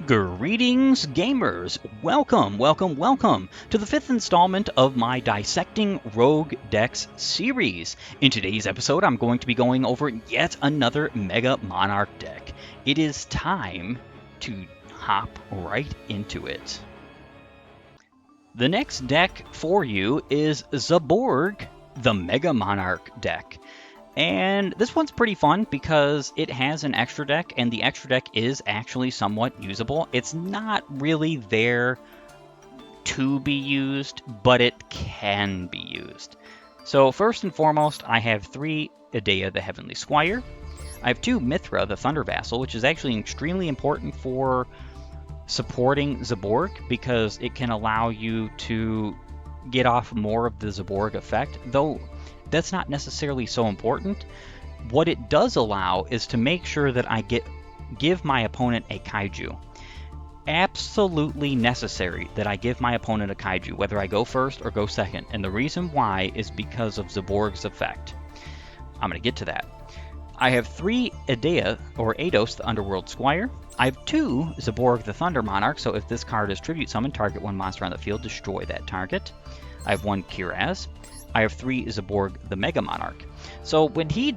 Greetings, gamers! Welcome to the fifth installment of my Dissecting Rogue Decks series. In today's episode, I'm going to be going over yet another Mega Monarch deck. It is time to hop right into it. The next deck for you is Zaborg, the Mega Monarch deck. And this one's pretty fun because it has an extra deck, and the extra deck is actually somewhat usable. It's not really there to be used, but it can be used. So first and foremost, I have 3 Idea, the Heavenly Squire. I have 2 Mithra, the Thunder Vassal, which is actually extremely important for supporting Zaborg because it can allow you to get off more of the Zaborg effect, though that's not necessarily so important. What it does allow is to make sure that I give my opponent a kaiju. Absolutely necessary that I give my opponent a kaiju, whether I go first or go second. And the reason why is because of Zaborg's effect. I'm going to get to that. I have 3 Idea, or Eidos, the Underworld Squire. I have 2 Zaborg, the Thunder Monarch, so if this card is tribute summoned, target 1 monster on the field, destroy that target. I have 1 Kiraz. I have 3 Zaborg, the Mega Monarch. So when he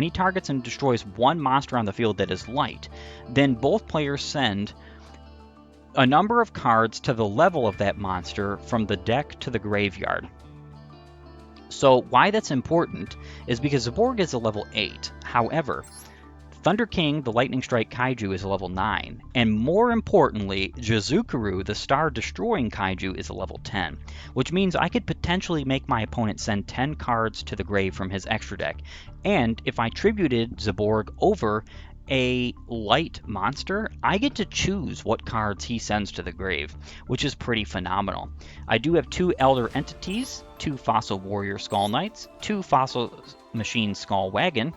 targets and destroys 1 monster on the field that is light, then both players send a number of cards to the level of that monster from the deck to the graveyard. So why that's important is because Zaborg is a level 8. However, Thunder King, the Lightning Strike Kaiju, is a level 9. And more importantly, Jizukuru, the Star Destroying Kaiju, is a level 10. Which means I could potentially make my opponent send 10 cards to the grave from his extra deck. And if I tributed Zaborg over a light monster, I get to choose what cards he sends to the grave, which is pretty phenomenal. I do have 2 Elder Entities, 2 Fossil Warrior Skull Knights, 2 Fossil Machine Skull Wagon.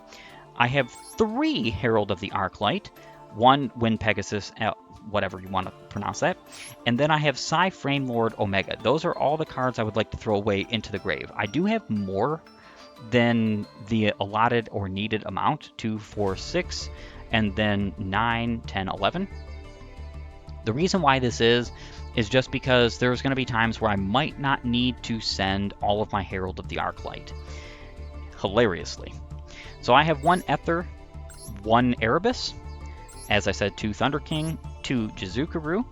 I have 3 Herald of the Arclight, 1 Wind Pegasus, whatever you want to pronounce that, and then I have Psy Frame Lord Omega. Those are all the cards I would like to throw away into the grave. I do have more than the allotted or needed amount, 2, 4, 6, and then 9, 10, 11. The reason why this is just because there's going to be times where I might not need to send all of my Herald of the Arclight. Hilariously. So I have 1 Ether, 1 Erebus, as I said, 2 Thunder King, 2 Jizukuru.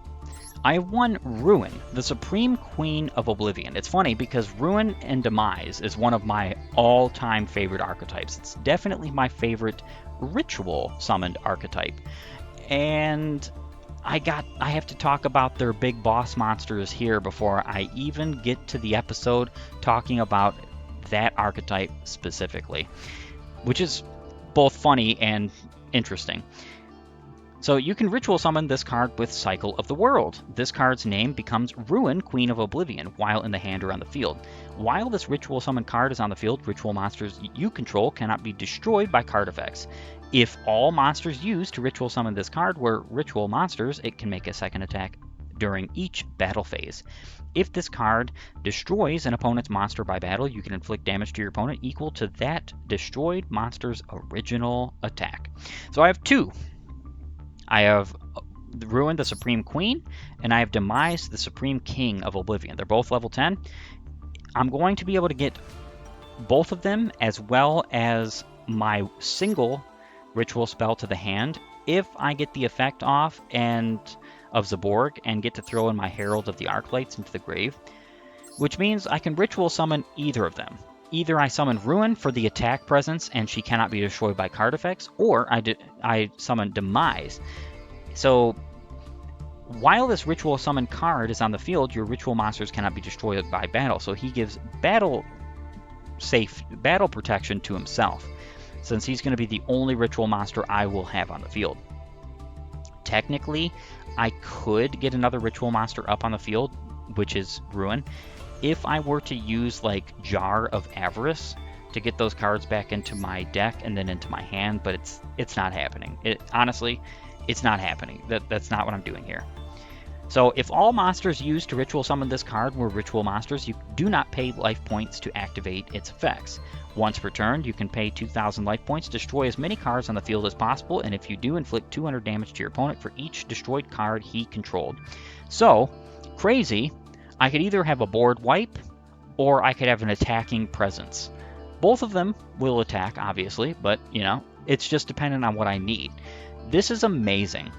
I have 1 Ruin, the Supreme Queen of Oblivion. It's funny because Ruin and Demise is one of my all-time favorite archetypes. It's definitely my favorite ritual summoned archetype. And I have to talk about their big boss monsters here before I even get to the episode talking about that archetype specifically, which is both funny and interesting. So you can ritual summon this card with Cycle of the World. This card's name becomes Ruin, Queen of Oblivion, while in the hand or on the field. While this ritual summon card is on the field, ritual monsters you control cannot be destroyed by card effects. If all monsters used to ritual summon this card were ritual monsters, it can make a second attack during each battle phase. If this card destroys an opponent's monster by battle, you can inflict damage to your opponent equal to that destroyed monster's original attack. So I have 2. I have Ruin, the Supreme Queen, and I have Demise, the Supreme King of Oblivion. They're both level 10. I'm going to be able to get both of them as well as my single ritual spell to the hand if I get the effect off of Zaborg and get to throw in my Herald of the Arclights into the grave, which means I can ritual summon either of them. Either I summon Ruin for the attack presence and she cannot be destroyed by card effects, or I summon Demise. So while this ritual summon card is on the field, your ritual monsters cannot be destroyed by battle, so he gives battle protection to himself, since he's going to be the only ritual monster I will have on the field. Technically, I could get another ritual monster up on the field, which is Ruin, if I were to use like Jar of Avarice to get those cards back into my deck and then into my hand, but it's not happening. Honestly, it's not happening. That's not what I'm doing here. So if all monsters used to ritual summon this card were ritual monsters, you do not pay life points to activate its effects. Once per turn, you can pay 2,000 life points, destroy as many cards on the field as possible, and if you do, inflict 200 damage to your opponent for each destroyed card he controlled. So, crazy, I could either have a board wipe, or I could have an attacking presence. Both of them will attack, obviously, but, you know, it's just dependent on what I need. This is amazing.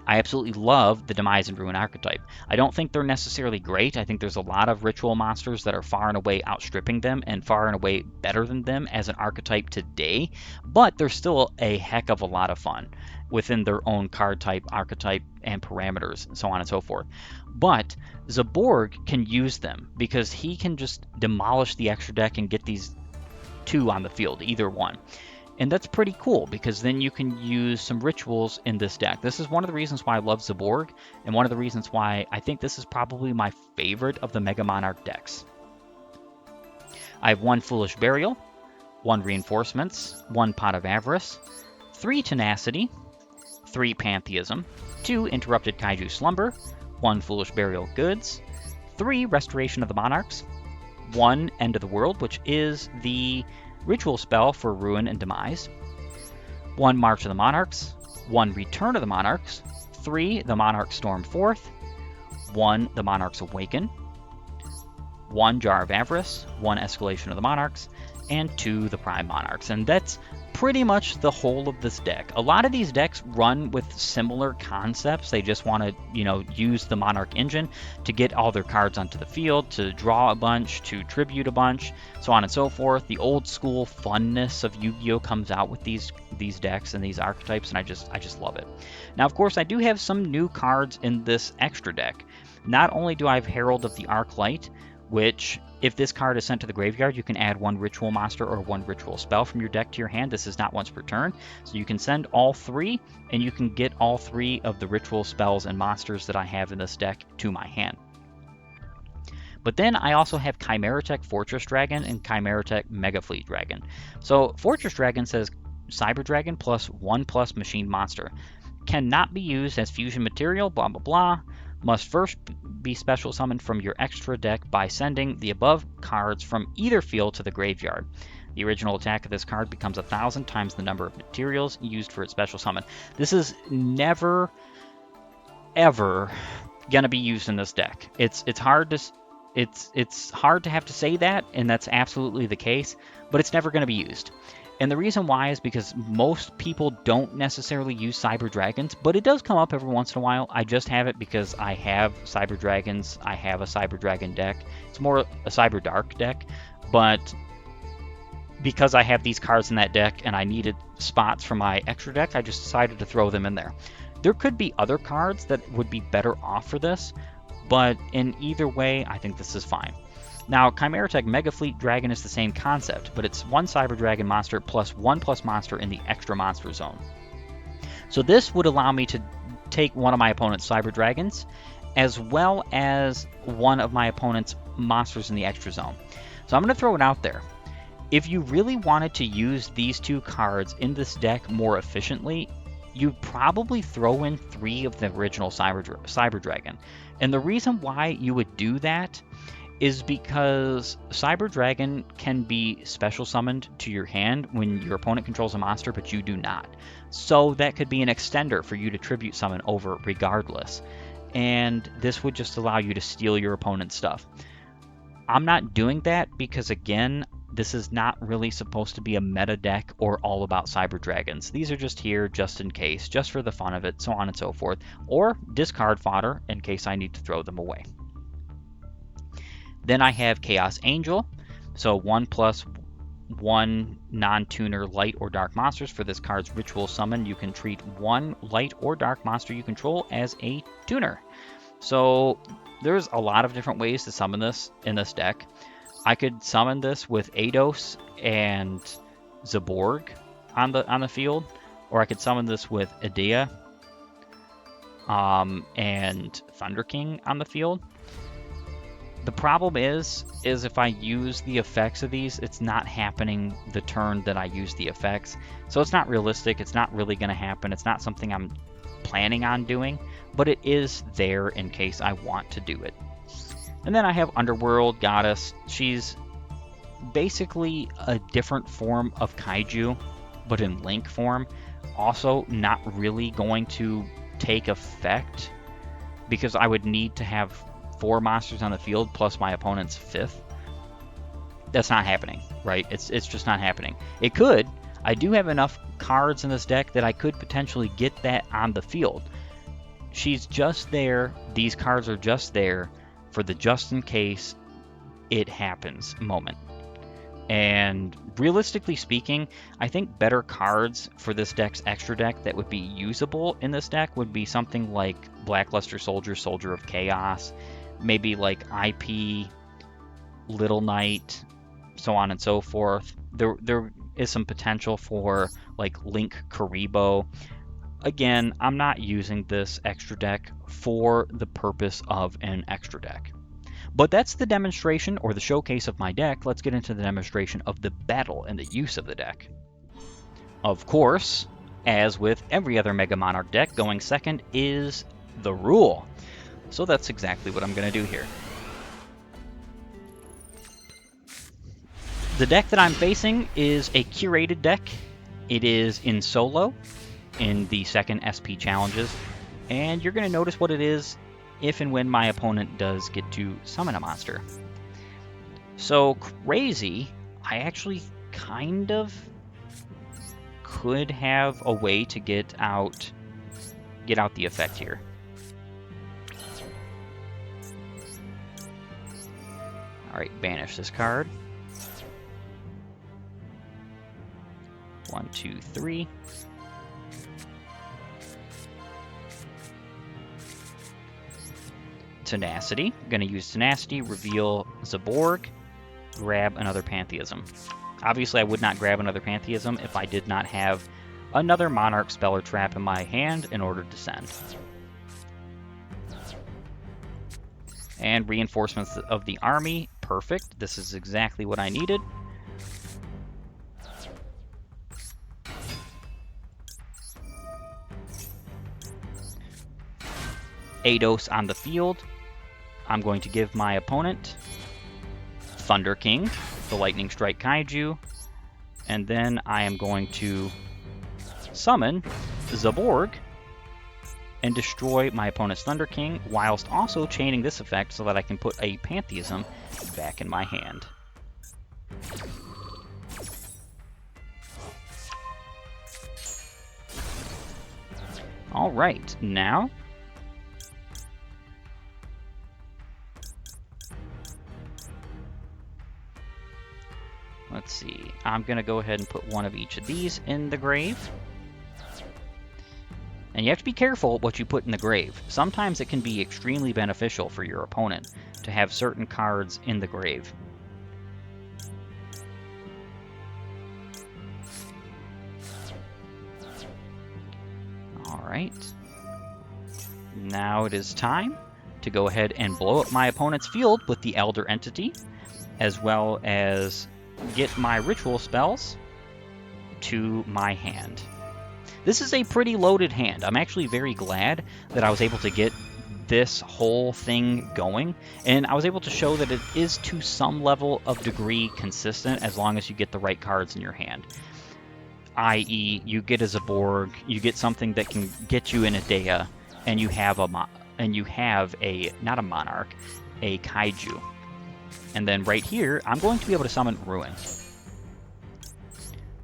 I absolutely love the Demise and Ruin archetype. I don't think they're necessarily great. I think there's a lot of ritual monsters that are far and away outstripping them and far and away better than them as an archetype today, but they're still a heck of a lot of fun within their own card type, archetype, and parameters, and so on and so forth. But Zaborg can use them because he can just demolish the extra deck and get these two on the field, either one. And that's pretty cool because then you can use some rituals in this deck. This is one of the reasons why I love Zaborg, and one of the reasons why I think this is probably my favorite of the Mega Monarch decks. I have 1 Foolish Burial, 1 Reinforcements, 1 Pot of Avarice, 3 Tenacity, 3 Pantheism, 2 Interrupted Kaiju Slumber, 1 Foolish Burial Goods, 3 Restoration of the Monarchs, 1 End of the World, which is the ritual spell for Ruin and Demise, 1 March of the Monarchs, 1 Return of the Monarchs, 3 The Monarchs Storm Forth, 1 The Monarchs Awaken, 1 Jar of Avarice, 1 Escalation of the Monarchs, and 2 The Prime Monarchs. And that's pretty much the whole of this deck. A lot of these decks run with similar concepts. They just want to, you know, use the Monarch engine to get all their cards onto the field, to draw a bunch, to tribute a bunch, so on and so forth. The old school funness of Yu-Gi-Oh comes out with these decks and these archetypes, and I just love it. Now, of course, I do have some new cards in this extra deck. Not only do I have Herald of the Arclight, which, if this card is sent to the graveyard, you can add 1 ritual monster or 1 ritual spell from your deck to your hand. This is not once per turn, so you can send all 3, and you can get all 3 of the ritual spells and monsters that I have in this deck to my hand. But then I also have Chimeratech Fortress Dragon and Chimeratech Mega Fleet Dragon. So Fortress Dragon says Cyber Dragon plus 1+ machine monster. Cannot be used as fusion material, blah blah blah. Must first be special summoned from your extra deck by sending the above cards from either field to the graveyard. The original attack of this card becomes 1,000 times the number of materials used for its special summon. This is never, ever gonna be used in this deck. It's hard to have to say that, and that's absolutely the case, but it's never gonna be used. And the reason why is because most people don't necessarily use Cyber Dragons, but it does come up every once in a while. I just have it because I have Cyber Dragons. I have a Cyber Dragon deck. It's more a Cyber Dark deck, but because I have these cards in that deck and I needed spots for my extra deck, I just decided to throw them in there. There could be other cards that would be better off for this, but in either way, I think this is fine. Now, Chimeratech Mega Fleet Dragon is the same concept, but it's 1 Cyber Dragon monster plus 1+ monster in the extra monster zone. So this would allow me to take one of my opponent's Cyber Dragons, as well as one of my opponent's monsters in the extra zone. So I'm going to throw it out there. If you really wanted to use these 2 cards in this deck more efficiently, you'd probably throw in 3 of the original Cyber Dragon. And the reason why you would do that is because Cyber Dragon can be special summoned to your hand when your opponent controls a monster, but you do not. So that could be an extender for you to tribute summon over regardless. And this would just allow you to steal your opponent's stuff. I'm not doing that because, again, this is not really supposed to be a meta deck or all about Cyber Dragons. These are just here just in case, just for the fun of it, so on and so forth. Or discard fodder in case I need to throw them away. Then I have Chaos Angel, so 1+1 non-tuner light or dark monsters. For this card's ritual summon, you can treat 1 light or dark monster you control as a tuner. So there's a lot of different ways to summon this in this deck. I could summon this with Eidos and Zaborg on the field, or I could summon this with Idea and Thunder King on the field. The problem is if I use the effects of these, it's not happening the turn that I use the effects. So it's not realistic. It's not really going to happen. It's not something I'm planning on doing, but it is there in case I want to do it. And then I have Underworld Goddess. She's basically a different form of kaiju, but in Link form. Also not really going to take effect because I would need to have 4 monsters on the field plus my opponent's 5th. That's not happening, right? It's just not happening. It could. I do have enough cards in this deck that I could potentially get that on the field. She's just there. These cards are just there for the just in case it happens moment. And realistically speaking, I think better cards for this deck's extra deck that would be usable in this deck would be something like Blackluster Soldier, Soldier of Chaos, maybe like IP, Little Knight, so on and so forth. There is some potential for like Link Karibo. Again, I'm not using this extra deck for the purpose of an extra deck. But that's the demonstration or the showcase of my deck. Let's get into the demonstration of the battle and the use of the deck. Of course, as with every other Mega Monarch deck, going second is the rule. So that's exactly what I'm going to do here. The deck that I'm facing is a curated deck. It is in solo in the second SP challenges, and you're going to notice what it is if and when my opponent does get to summon a monster. So crazy, I actually kind of could have a way to get out the effect here. Alright, banish this card. 1, 2, 3. Tenacity. I'm going to use Tenacity, reveal Zaborg, grab another Pantheism. Obviously, I would not grab another Pantheism if I did not have another Monarch spell or trap in my hand in order to send. And reinforcements of the army. Perfect. This is exactly what I needed. Eidos on the field. I'm going to give my opponent Thunder King, the Lightning Strike Kaiju, and then I am going to summon Zaborg and destroy my opponent's Thunder King, whilst also chaining this effect so that I can put a Pantheism back in my hand. Alright, now let's see, I'm going to go ahead and put one of each of these in the grave. And you have to be careful what you put in the grave. Sometimes it can be extremely beneficial for your opponent to have certain cards in the grave. Alright. Now it is time to go ahead and blow up my opponent's field with the Elder Entity, as well as get my ritual spells to my hand. This is a pretty loaded hand. I'm actually very glad that I was able to get this whole thing going, and I was able to show that it is to some level of degree consistent as long as you get the right cards in your hand. I.e., you get a Zaborg, you get something that can get you in a Dea, and you have a not a Monarch, a Kaiju. And then right here, I'm going to be able to summon Ruin.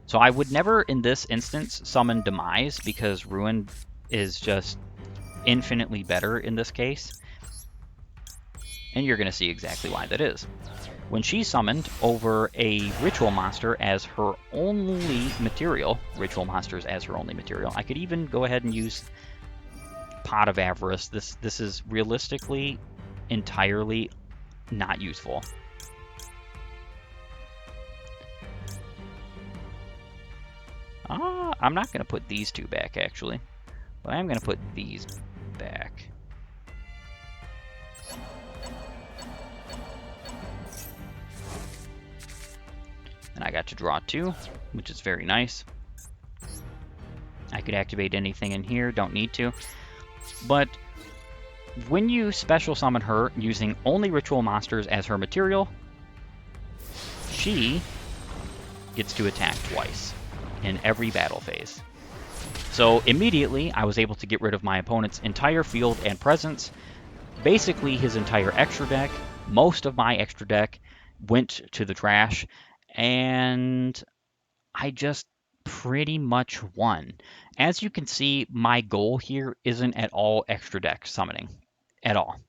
So I would never, in this instance, summon Demise, because Ruin is just infinitely better in this case. And you're going to see exactly why that is. When she's summoned over a Ritual Monster as her only material, Ritual Monsters as her only material, I could even go ahead and use Pot of Avarice. This is realistically entirely not useful. I'm not going to put these two back, actually. But I'm going to put these back. And I got to draw 2, which is very nice. I could activate anything in here, don't need to. But when you special summon her using only Ritual Monsters as her material, she gets to attack twice in every battle phase. So immediately, I was able to get rid of my opponent's entire field and presence, basically his entire extra deck. Most of my extra deck went to the trash, and I just pretty much won. As you can see, my goal here isn't at all extra deck summoning, at all.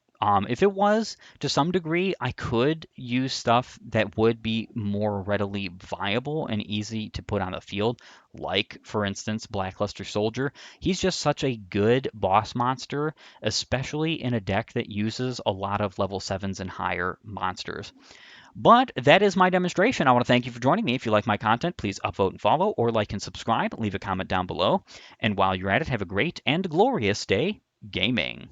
If it was, to some degree, I could use stuff that would be more readily viable and easy to put on the field, like, for instance, Blackluster Soldier. He's just such a good boss monster, especially in a deck that uses a lot of level 7s and higher monsters. But that is my demonstration. I want to thank you for joining me. If you like my content, please upvote and follow, or like and subscribe. Leave a comment down below. And while you're at it, have a great and glorious day gaming.